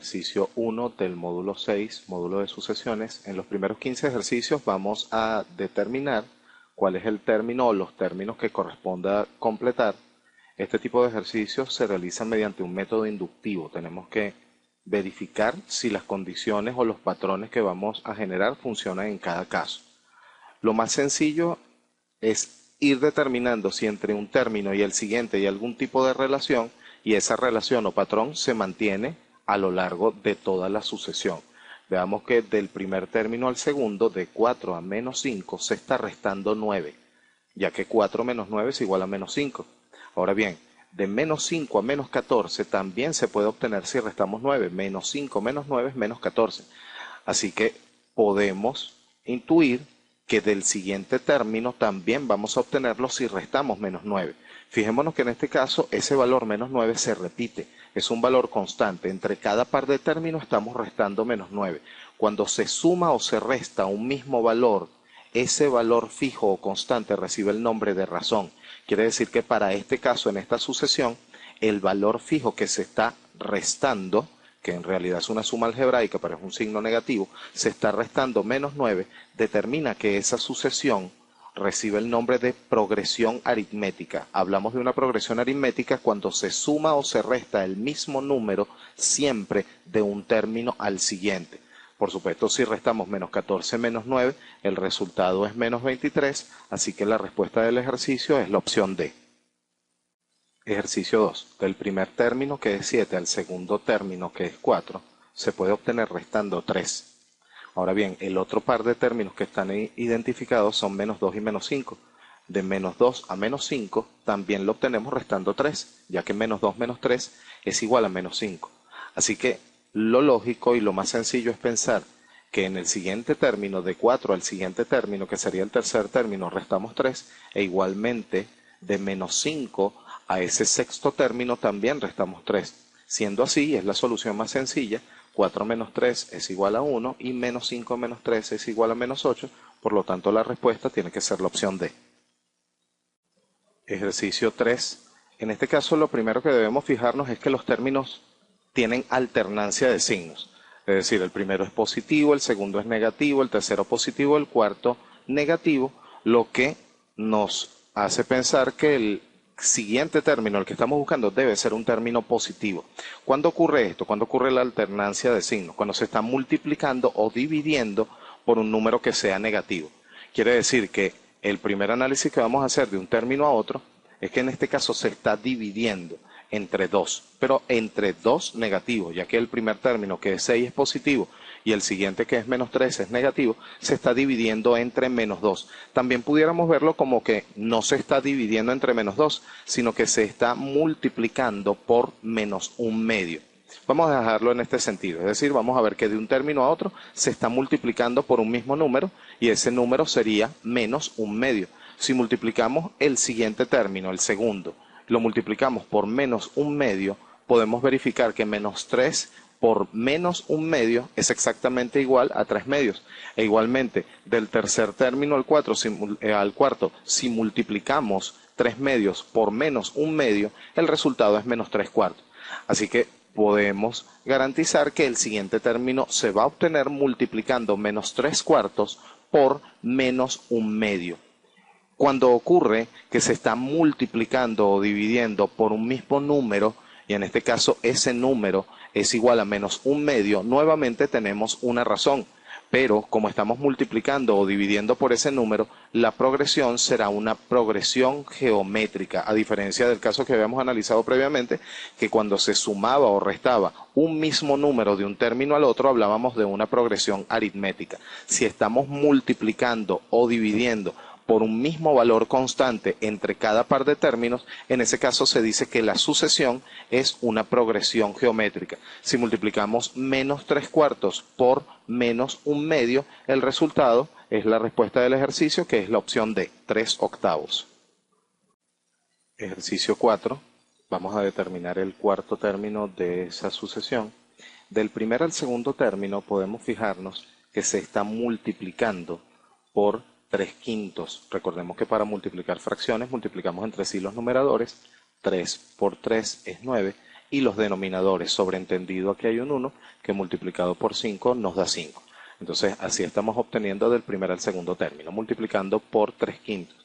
ejercicio 1 del módulo 6, módulo de sucesiones. En los primeros 15 ejercicios vamos a determinar cuál es el término o los términos que corresponda completar. Este tipo de ejercicios se realizan mediante un método inductivo. Tenemos que verificar si las condiciones o los patrones que vamos a generar funcionan en cada caso. Lo más sencillo es ir determinando si entre un término y el siguiente hay algún tipo de relación y esa relación o patrón se mantiene a lo largo de toda la sucesión. Veamos que del primer término al segundo, de 4 a menos 5, se está restando 9, ya que 4 menos 9 es igual a menos 5. Ahora bien, de menos 5 a menos 14 también se puede obtener si restamos 9. Menos 5 menos 9 es menos 14. Así que podemos intuir que del siguiente término también vamos a obtenerlo si restamos menos 9. Fijémonos que en este caso ese valor menos 9 se repite, es un valor constante. Entre cada par de términos estamos restando menos 9. Cuando se suma o se resta un mismo valor, ese valor fijo o constante recibe el nombre de razón. Quiere decir que para este caso, en esta sucesión, el valor fijo que se está restando, que en realidad es una suma algebraica, pero es un signo negativo, se está restando menos 9, determina que esa sucesión recibe el nombre de progresión aritmética. Hablamos de una progresión aritmética cuando se suma o se resta el mismo número siempre de un término al siguiente. Por supuesto, si restamos menos 14 menos 9, el resultado es menos 23, así que la respuesta del ejercicio es la opción D. Ejercicio 2. Del primer término, que es 7, al segundo término, que es 4, se puede obtener restando 3. Ahora bien, el otro par de términos que están identificados son menos 2 y menos 5. De menos 2 a menos 5 también lo obtenemos restando 3, ya que menos 2 menos 3 es igual a menos 5. Así que lo lógico y lo más sencillo es pensar que en el siguiente término, de 4 al siguiente término, que sería el tercer término, restamos 3, e igualmente de menos 5 a ese sexto término también restamos 3. Siendo así, es la solución más sencilla. 4 menos 3 es igual a 1 y menos 5 menos 3 es igual a menos 8, por lo tanto la respuesta tiene que ser la opción D. Ejercicio 3. En este caso lo primero que debemos fijarnos es que los términos tienen alternancia de signos. Es decir, el primero es positivo, el segundo es negativo, el tercero positivo, el cuarto negativo, lo que nos hace pensar que el siguiente término, el que estamos buscando, debe ser un término positivo. ¿Cuándo ocurre esto? ¿Cuándo ocurre la alternancia de signos? Cuando se está multiplicando o dividiendo por un número que sea negativo. Quiere decir que el primer análisis que vamos a hacer de un término a otro es que en este caso se está dividiendo entre 2, pero entre 2 negativos, ya que el primer término, que es 6, es positivo y el siguiente, que es menos 3, es negativo, se está dividiendo entre menos 2. También pudiéramos verlo como que no se está dividiendo entre menos 2, sino que se está multiplicando por menos un medio. Vamos a dejarlo en este sentido, es decir, vamos a ver que de un término a otro se está multiplicando por un mismo número y ese número sería menos un medio. Si multiplicamos el siguiente término, el segundo, lo multiplicamos por menos un medio, podemos verificar que menos 3 por menos un medio es exactamente igual a 3 medios. E igualmente, del tercer término al cuarto, si multiplicamos 3 medios por menos un medio, el resultado es menos 3 cuartos. Así que podemos garantizar que el siguiente término se va a obtener multiplicando menos 3 cuartos por menos un medio. Cuando ocurre que se está multiplicando o dividiendo por un mismo número, y en este caso ese número es igual a menos un medio, nuevamente tenemos una razón. Pero como estamos multiplicando o dividiendo por ese número, la progresión será una progresión geométrica, a diferencia del caso que habíamos analizado previamente, que cuando se sumaba o restaba un mismo número de un término al otro, hablábamos de una progresión aritmética. Si estamos multiplicando o dividiendo por un mismo valor constante entre cada par de términos, en ese caso se dice que la sucesión es una progresión geométrica. Si multiplicamos menos 3 cuartos por menos un medio, el resultado es la respuesta del ejercicio, que es la opción D, 3 octavos. Ejercicio 4. Vamos a determinar el cuarto término de esa sucesión. Del primer al segundo término podemos fijarnos que se está multiplicando por 3 quintos. Recordemos que para multiplicar fracciones multiplicamos entre sí los numeradores. 3 por 3 es 9 y los denominadores, sobreentendido aquí hay un 1 que multiplicado por 5 nos da 5. Entonces así estamos obteniendo del primer al segundo término, multiplicando por 3 quintos.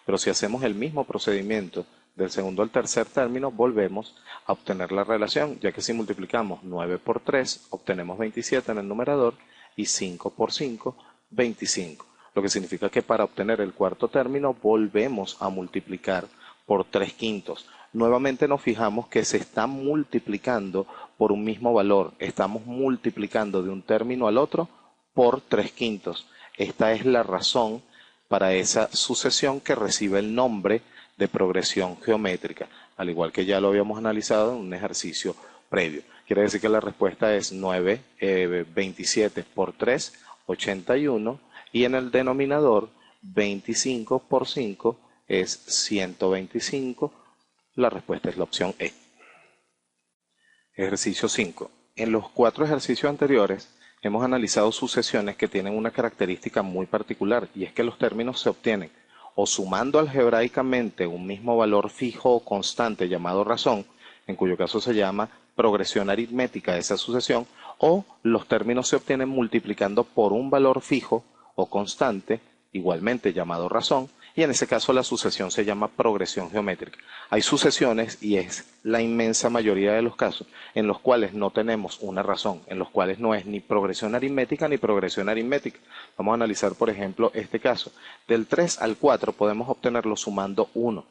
Pero si hacemos el mismo procedimiento del segundo al tercer término, volvemos a obtener la relación, ya que si multiplicamos 9 por 3, obtenemos 27 en el numerador y 5 por 5, 25. Lo que significa que para obtener el cuarto término volvemos a multiplicar por 3 quintos. Nuevamente nos fijamos que se está multiplicando por un mismo valor. Estamos multiplicando de un término al otro por 3 quintos. Esta es la razón para esa sucesión que recibe el nombre de progresión geométrica, al igual que ya lo habíamos analizado en un ejercicio previo. Quiere decir que la respuesta es 27 por 3, 81, y en el denominador 25 por 5 es 125. La respuesta es la opción E. Ejercicio 5. En los 4 ejercicios anteriores hemos analizado sucesiones que tienen una característica muy particular, y es que los términos se obtienen o sumando algebraicamente un mismo valor fijo o constante llamado razón, en cuyo caso se llama progresión aritmética de esa sucesión, o los términos se obtienen multiplicando por un valor fijo o constante, igualmente llamado razón, y en ese caso la sucesión se llama progresión geométrica. Hay sucesiones, y es la inmensa mayoría de los casos, en los cuales no tenemos una razón, en los cuales no es ni progresión aritmética ni progresión aritmética. Vamos a analizar, por ejemplo, este caso. Del 3 al 4 podemos obtenerlo sumando 1.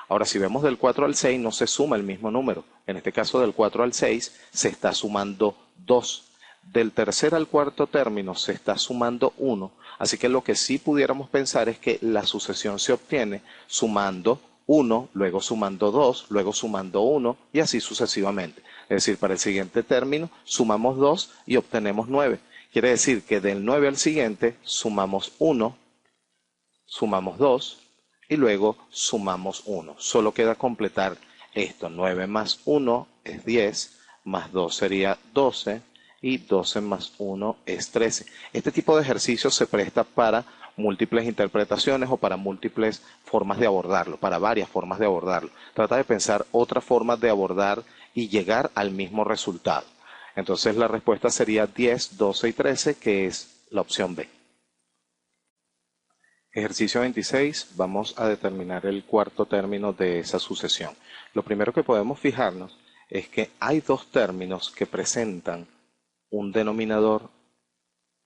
Ahora, si vemos del 4 al 6, no se suma el mismo número. En este caso, del 4 al 6 se está sumando 2. Del tercer al cuarto término se está sumando 1. Así que lo que sí pudiéramos pensar es que la sucesión se obtiene sumando 1, luego sumando 2, luego sumando 1 y así sucesivamente. Es decir, para el siguiente término sumamos 2 y obtenemos 9. Quiere decir que del 9 al siguiente sumamos 1, sumamos 2 y luego sumamos 1. Solo queda completar esto. 9 más 1 es 10, más 2 sería 12. Y 12 más 1 es 13. Este tipo de ejercicio se presta para múltiples interpretaciones o para múltiples formas de abordarlo, para varias formas de abordarlo. Trata de pensar otras formas de abordar y llegar al mismo resultado. Entonces la respuesta sería 10, 12 y 13, que es la opción B. Ejercicio 26, vamos a determinar el cuarto término de esa sucesión. Lo primero que podemos fijarnos es que hay dos términos que presentan un denominador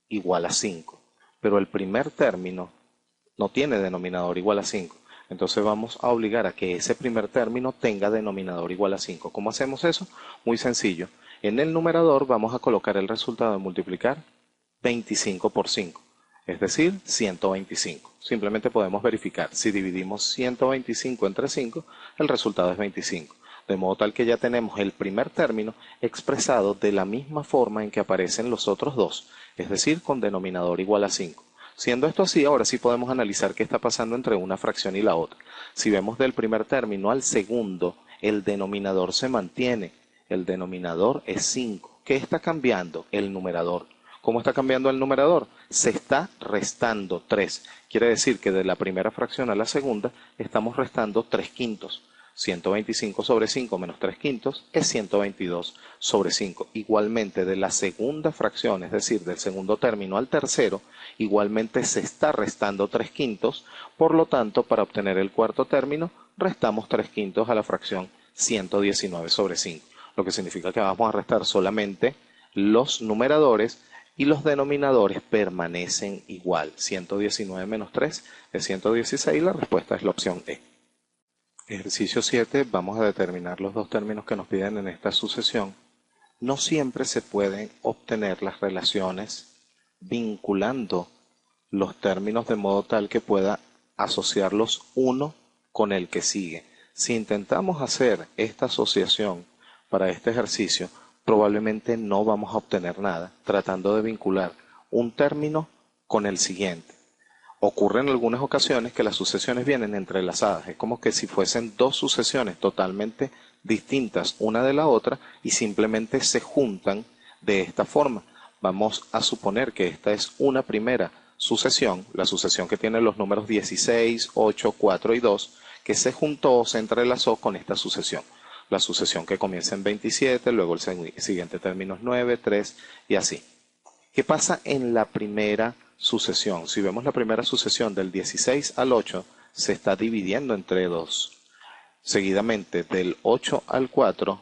igual a 5, pero el primer término no tiene denominador igual a 5. Entonces vamos a obligar a que ese primer término tenga denominador igual a 5. ¿Cómo hacemos eso? Muy sencillo. En el numerador vamos a colocar el resultado de multiplicar 25 por 5, es decir, 125. Simplemente podemos verificar. Si dividimos 125 entre 5, el resultado es 25. De modo tal que ya tenemos el primer término expresado de la misma forma en que aparecen los otros dos, es decir, con denominador igual a 5. Siendo esto así, ahora sí podemos analizar qué está pasando entre una fracción y la otra. Si vemos del primer término al segundo, el denominador se mantiene. El denominador es 5. ¿Qué está cambiando? El numerador. ¿Cómo está cambiando el numerador? Se está restando 3. Quiere decir que de la primera fracción a la segunda estamos restando 3 quintos. 125 sobre 5 menos 3 quintos es 122 sobre 5. Igualmente de la segunda fracción, es decir, del segundo término al tercero, igualmente se está restando 3 quintos. Por lo tanto, para obtener el cuarto término, restamos 3 quintos a la fracción 119 sobre 5. Lo que significa que vamos a restar solamente los numeradores y los denominadores permanecen igual. 119 menos 3 es 116. La respuesta es la opción E. Ejercicio 7, vamos a determinar los dos términos que nos piden en esta sucesión. No siempre se pueden obtener las relaciones vinculando los términos de modo tal que pueda asociarlos uno con el que sigue. Si intentamos hacer esta asociación para este ejercicio, probablemente no vamos a obtener nada tratando de vincular un término con el siguiente. Ocurre en algunas ocasiones que las sucesiones vienen entrelazadas. Es como que si fuesen dos sucesiones totalmente distintas una de la otra y simplemente se juntan de esta forma. Vamos a suponer que esta es una primera sucesión, la sucesión que tiene los números 16, 8, 4 y 2, que se juntó o se entrelazó con esta sucesión. la sucesión que comienza en 27, luego el siguiente término es 9, 3 y así. ¿Qué pasa en la primera sucesión? Si vemos la primera sucesión del 16 al 8, se está dividiendo entre 2. Seguidamente, del 8 al 4,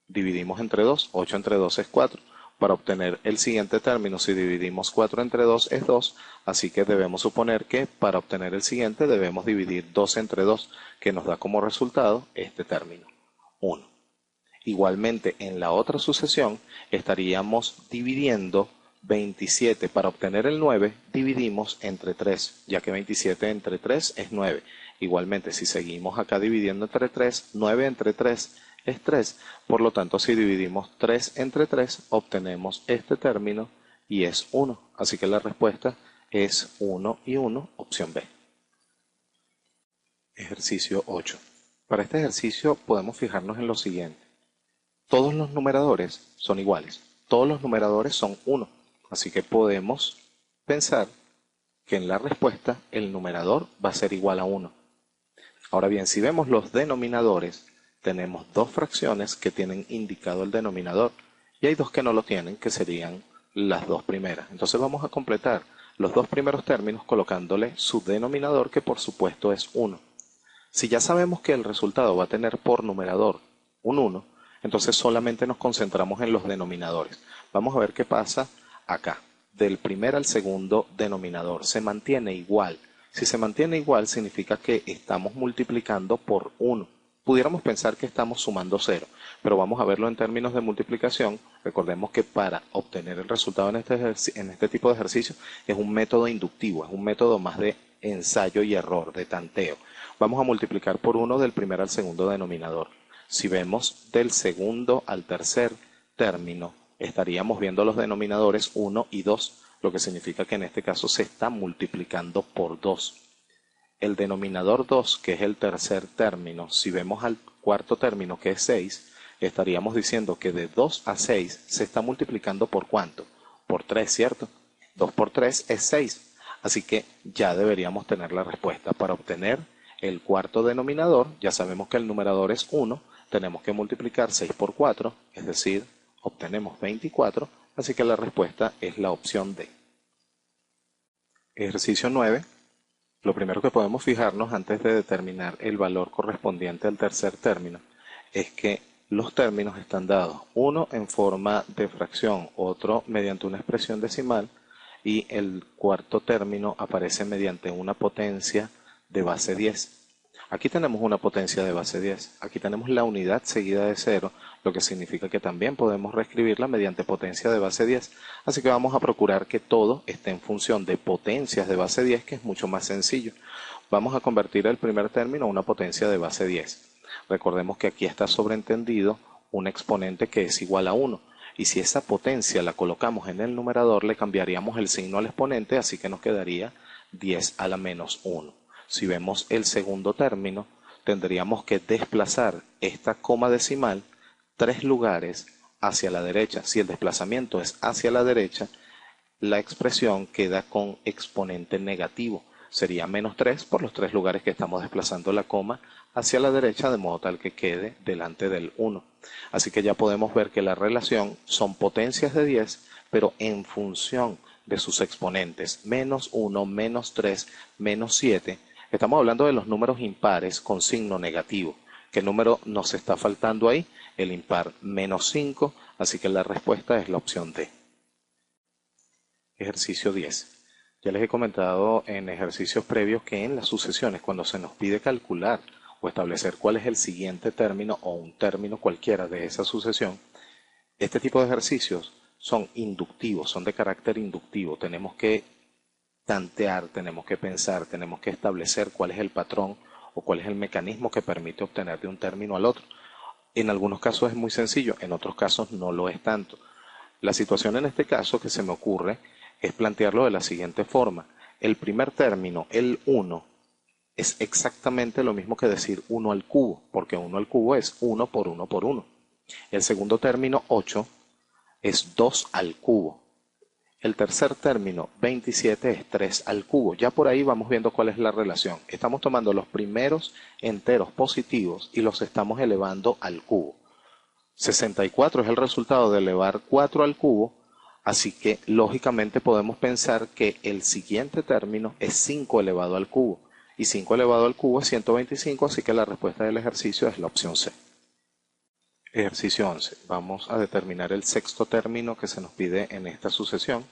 dividimos entre 2. 8 entre 2 es 4. Para obtener el siguiente término, si dividimos 4 entre 2 es 2. Así que debemos suponer que para obtener el siguiente debemos dividir 2 entre 2, que nos da como resultado este término, 1. Igualmente, en la otra sucesión estaríamos dividiendo 27. Para obtener el 9, dividimos entre 3, ya que 27 entre 3 es 9. Igualmente, si seguimos acá dividiendo entre 3, 9 entre 3 es 3. Por lo tanto, si dividimos 3 entre 3, obtenemos este término y es 1. Así que la respuesta es 1 y 1, opción B. Ejercicio 8. Para este ejercicio podemos fijarnos en lo siguiente. Todos los numeradores son iguales. Todos los numeradores son 1. Así que podemos pensar que en la respuesta el numerador va a ser igual a 1. Ahora bien, si vemos los denominadores, tenemos dos fracciones que tienen indicado el denominador y hay dos que no lo tienen, que serían las dos primeras. Entonces vamos a completar los dos primeros términos colocándole su denominador, que por supuesto es 1. Si ya sabemos que el resultado va a tener por numerador un 1, entonces solamente nos concentramos en los denominadores. Vamos a ver qué pasa acá. Del primer al segundo denominador se mantiene igual. Si se mantiene igual, significa que estamos multiplicando por 1. Pudiéramos pensar que estamos sumando 0, pero vamos a verlo en términos de multiplicación. Recordemos que para obtener el resultado en este tipo de ejercicio es un método inductivo, es un método más de ensayo y error, de tanteo. Vamos a multiplicar por 1 del primer al segundo denominador. Si vemos del segundo al tercer término, estaríamos viendo los denominadores 1 y 2, lo que significa que en este caso se está multiplicando por 2. El denominador 2, que es el tercer término, si vemos al cuarto término, que es 6, estaríamos diciendo que de 2 a 6 se está multiplicando por ¿cuánto? Por 3, ¿cierto? 2 por 3 es 6. Así que ya deberíamos tener la respuesta. Para obtener el cuarto denominador, ya sabemos que el numerador es 1, tenemos que multiplicar 6 por 4, es decir, obtenemos 24, así que la respuesta es la opción D. Ejercicio 9. Lo primero que podemos fijarnos antes de determinar el valor correspondiente al tercer término es que los términos están dados, uno en forma de fracción, otro mediante una expresión decimal y el cuarto término aparece mediante una potencia de base 10. Aquí tenemos una potencia de base 10, aquí tenemos la unidad seguida de 0, lo que significa que también podemos reescribirla mediante potencia de base 10. Así que vamos a procurar que todo esté en función de potencias de base 10, que es mucho más sencillo. Vamos a convertir el primer término a una potencia de base 10. Recordemos que aquí está sobreentendido un exponente que es igual a 1. Y si esa potencia la colocamos en el numerador, le cambiaríamos el signo al exponente, así que nos quedaría 10 a la menos 1. Si vemos el segundo término, tendríamos que desplazar esta coma decimal 3 lugares hacia la derecha. Si el desplazamiento es hacia la derecha, la expresión queda con exponente negativo. Sería menos 3 por los 3 lugares que estamos desplazando la coma hacia la derecha, de modo tal que quede delante del 1. Así que ya podemos ver que la relación son potencias de 10, pero en función de sus exponentes. Menos 1, menos 3, menos 7. Estamos hablando de los números impares con signo negativo. ¿Qué número nos está faltando ahí? El impar menos 5, así que la respuesta es la opción D. Ejercicio 10. Ya les he comentado en ejercicios previos que en las sucesiones, cuando se nos pide calcular o establecer cuál es el siguiente término o un término cualquiera de esa sucesión, este tipo de ejercicios son inductivos, son de carácter inductivo. Tenemos que tantear, tenemos que pensar, tenemos que establecer cuál es el patrón o cuál es el mecanismo que permite obtener de un término al otro. En algunos casos es muy sencillo, en otros casos no lo es tanto. La situación en este caso que se me ocurre es plantearlo de la siguiente forma. El primer término, el 1, es exactamente lo mismo que decir 1 al cubo, porque 1 al cubo es 1 por 1 por 1. El segundo término, 8, es 2 al cubo. El tercer término, 27, es 3 al cubo. Ya por ahí vamos viendo cuál es la relación. Estamos tomando los primeros enteros positivos y los estamos elevando al cubo. 64 es el resultado de elevar 4 al cubo, así que lógicamente podemos pensar que el siguiente término es 5 elevado al cubo. Y 5 elevado al cubo es 125, así que la respuesta del ejercicio es la opción C. Ejercicio 11. Vamos a determinar el sexto término que se nos pide en esta sucesión.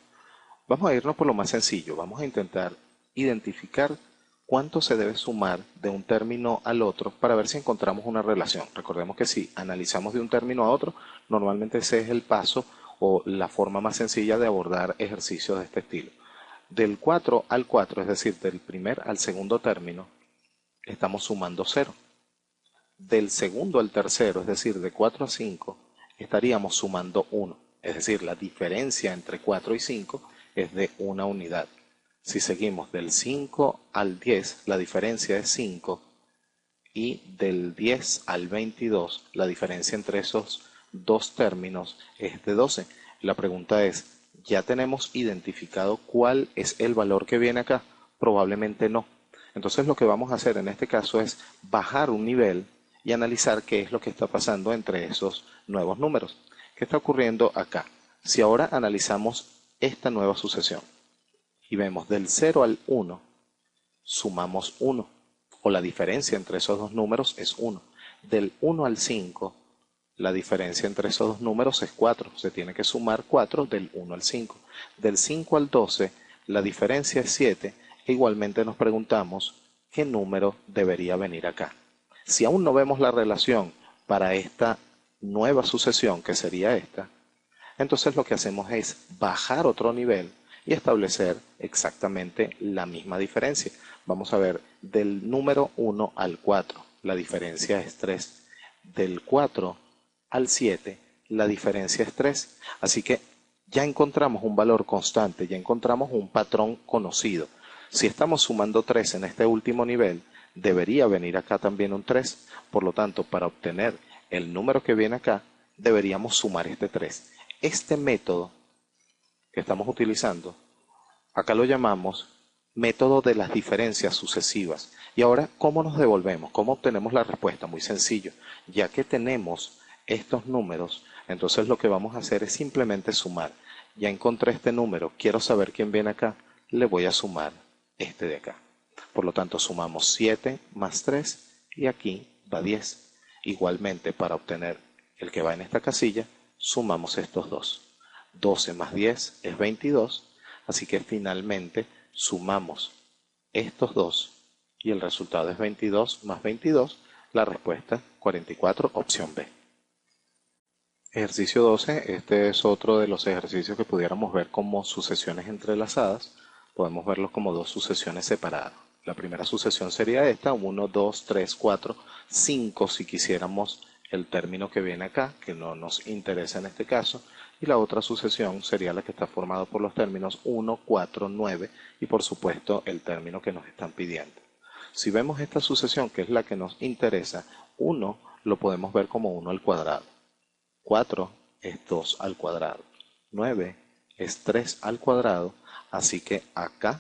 Vamos a irnos por lo más sencillo. Vamos a intentar identificar cuánto se debe sumar de un término al otro para ver si encontramos una relación. Recordemos que si analizamos de un término a otro, normalmente ese es el paso o la forma más sencilla de abordar ejercicios de este estilo. Del 4 al 4, es decir, del primer al segundo término, estamos sumando 0. Del segundo al tercero, es decir, de 4 a 5, estaríamos sumando 1. Es decir, la diferencia entre 4 y 5 es de una unidad. Si seguimos del 5 al 10, la diferencia es 5. Y del 10 al 22, la diferencia entre esos dos términos es de 12. La pregunta es, ¿ya tenemos identificado cuál es el valor que viene acá? Probablemente no. Entonces lo que vamos a hacer en este caso es bajar un nivel y analizar qué es lo que está pasando entre esos nuevos números. ¿Qué está ocurriendo acá? Si ahora analizamos esta nueva sucesión y vemos del 0 al 1, sumamos 1, o la diferencia entre esos dos números es 1. Del 1 al 5, la diferencia entre esos dos números es 4. Se tiene que sumar 4 del 1 al 5. Del 5 al 12, la diferencia es 7. E igualmente nos preguntamos qué número debería venir acá. Si aún no vemos la relación para esta nueva sucesión, que sería esta, entonces lo que hacemos es bajar otro nivel y establecer exactamente la misma diferencia. Vamos a ver, del número 1 al 4, la diferencia es 3. Del 4 al 7, la diferencia es 3. Así que ya encontramos un valor constante, ya encontramos un patrón conocido. Si estamos sumando 3 en este último nivel, debería venir acá también un 3. Por lo tanto, para obtener el número que viene acá, deberíamos sumar este 3. Este método que estamos utilizando, acá lo llamamos método de las diferencias sucesivas. Y ahora, ¿cómo nos devolvemos? ¿Cómo obtenemos la respuesta? Muy sencillo. Ya que tenemos estos números, entonces lo que vamos a hacer es simplemente sumar. Ya encontré este número, quiero saber quién viene acá, le voy a sumar este de acá. Por lo tanto, sumamos 7 más 3 y aquí va 10. Igualmente, para obtener el que va en esta casilla, sumamos estos dos. 12 más 10 es 22, así que finalmente sumamos estos dos y el resultado es 22 más 22, la respuesta 44, opción B. Ejercicio 12, este es otro de los ejercicios que pudiéramos ver como sucesiones entrelazadas. Podemos verlos como dos sucesiones separadas. La primera sucesión sería esta, 1, 2, 3, 4, 5 si quisiéramos el término que viene acá, que no nos interesa en este caso, y la otra sucesión sería la que está formada por los términos 1, 4, 9 y por supuesto el término que nos están pidiendo. Si vemos esta sucesión, que es la que nos interesa, 1 lo podemos ver como 1 al cuadrado, 4 es 2 al cuadrado, 9 es 3 al cuadrado, así que acá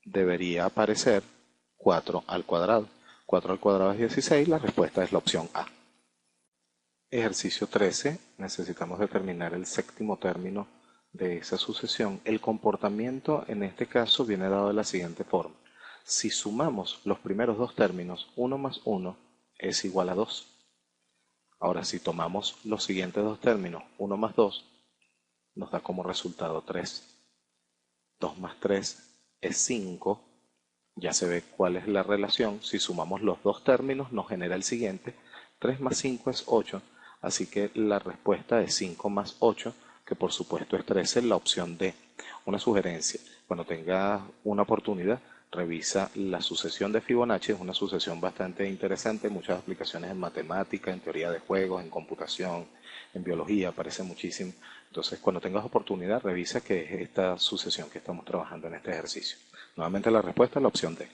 debería aparecer 4 al cuadrado. 4 al cuadrado es 16, la respuesta es la opción A. Ejercicio 13, necesitamos determinar el séptimo término de esa sucesión. El comportamiento en este caso viene dado de la siguiente forma. Si sumamos los primeros dos términos, 1 más 1 es igual a 2. Ahora, si tomamos los siguientes dos términos, 1 más 2, nos da como resultado 3. 2 más 3 es 5. Ya se ve cuál es la relación. Si sumamos los dos términos, nos genera el siguiente. 3 más 5 es 8. Así que la respuesta es 5 más 8, que por supuesto es 13, la opción D. Una sugerencia, cuando tengas una oportunidad, revisa la sucesión de Fibonacci, es una sucesión bastante interesante, muchas aplicaciones en matemática, en teoría de juegos, en computación, en biología, aparece muchísimo. Entonces, cuando tengas oportunidad, revisa qué es esta sucesión que estamos trabajando en este ejercicio. Nuevamente la respuesta es la opción D.